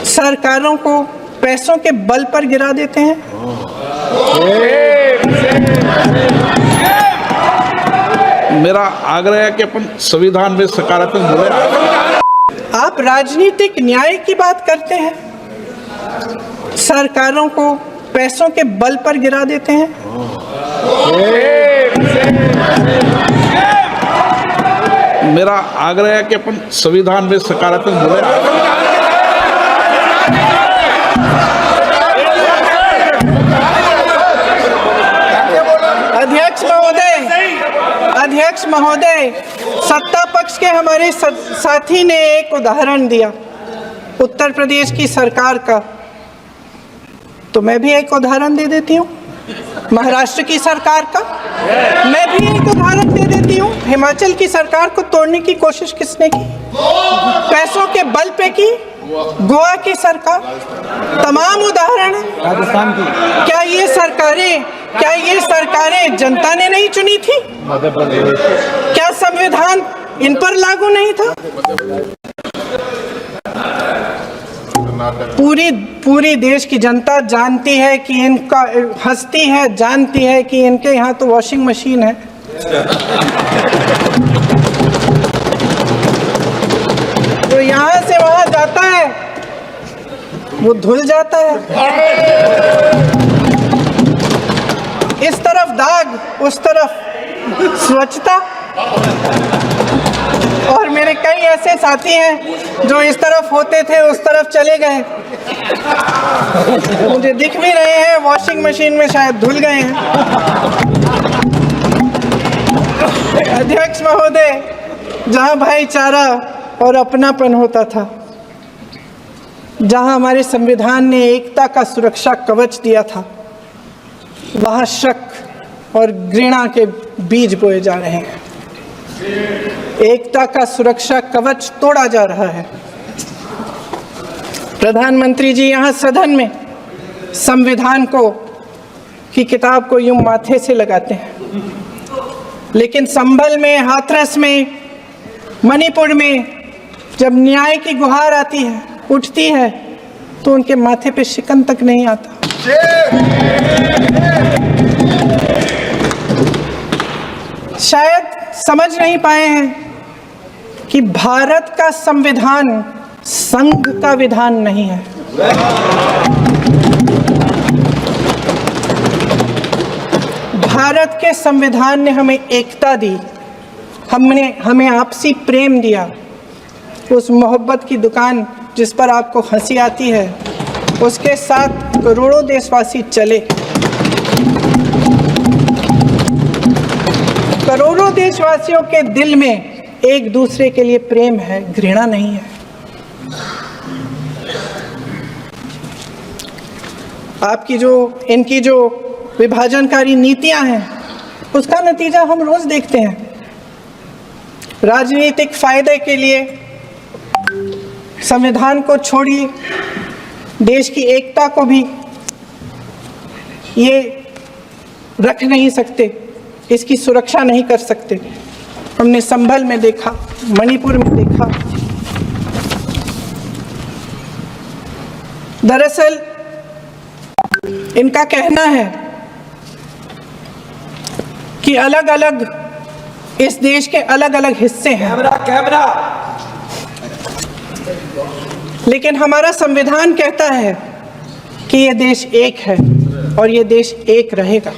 सरकारों को पैसों के बल पर गिरा देते हैं। मेरा आग्रह है कि अपन संविधान में सकारात्मक बोले। आप राजनीतिक न्याय की बात करते हैं, सरकारों को पैसों के बल पर गिरा देते हैं। मेरा आग्रह है कि अपन संविधान में सकारात्मक बोले। अध्यक्ष महोदय, सत्ता पक्ष के हमारे साथी ने एक उदाहरण दिया उत्तर प्रदेश की सरकार का, तो मैं भी एक उदाहरण दे देती हूँ महाराष्ट्र की सरकार का। मैं भी एक उदाहरण दे देती हूँ हिमाचल की सरकार को तोड़ने की कोशिश किसने की, पैसों के बल पे की, गोवा की सरकार। तमाम उदाहरण राजस्थान की। क्या ये सरकारें जनता ने नहीं चुनी थी? क्या संविधान इन पर लागू नहीं था? पूरी देश की जनता जानती है कि इनका हंसती है, जानती है कि इनके यहाँ तो वॉशिंग मशीन है। तो यहाँ से वहाँ जाता है, वो धुल जाता है। इस तरफ दाग, उस तरफ स्वच्छता। और मेरे कई ऐसे साथी हैं जो इस तरफ होते थे उस तरफ चले गए, मुझे दिख भी रहे हैं, वॉशिंग मशीन में शायद धुल गए हैं। अध्यक्ष महोदय, जहां भाईचारा और अपनापन होता था, जहां हमारे संविधान ने एकता का सुरक्षा कवच दिया था, वहां शक और घृणा के बीज बोए जा रहे हैं। एकता का सुरक्षा कवच तोड़ा जा रहा है। प्रधानमंत्री जी यहाँ सदन में संविधान की किताब को यूं माथे से लगाते हैं, लेकिन संभल में, हाथरस में, मणिपुर में जब न्याय की गुहार आती है, उठती है, तो उनके माथे पे शिकन तक नहीं आता। शायद समझ नहीं पाए हैं कि भारत का संविधान संघ का विधान नहीं है। भारत के संविधान ने हमें एकता दी, हमें आपसी प्रेम दिया। उस मोहब्बत की दुकान जिस पर आपको हंसी आती है, उसके साथ करोड़ों देशवासी चले। करोड़ों देशवासियों के दिल में एक दूसरे के लिए प्रेम है, घृणा नहीं है। इनकी जो विभाजनकारी नीतियां हैं, उसका नतीजा हम रोज देखते हैं। राजनीतिक फायदे के लिए संविधान को छोड़िए, देश की एकता को भी ये रख नहीं सकते, इसकी सुरक्षा नहीं कर सकते। हमने संभल में देखा, मणिपुर में देखा। दरअसल इनका कहना है कि अलग अलग इस देश के अलग अलग हिस्से हैं। कैमरा। लेकिन हमारा संविधान कहता है कि ये देश एक है और ये देश एक रहेगा।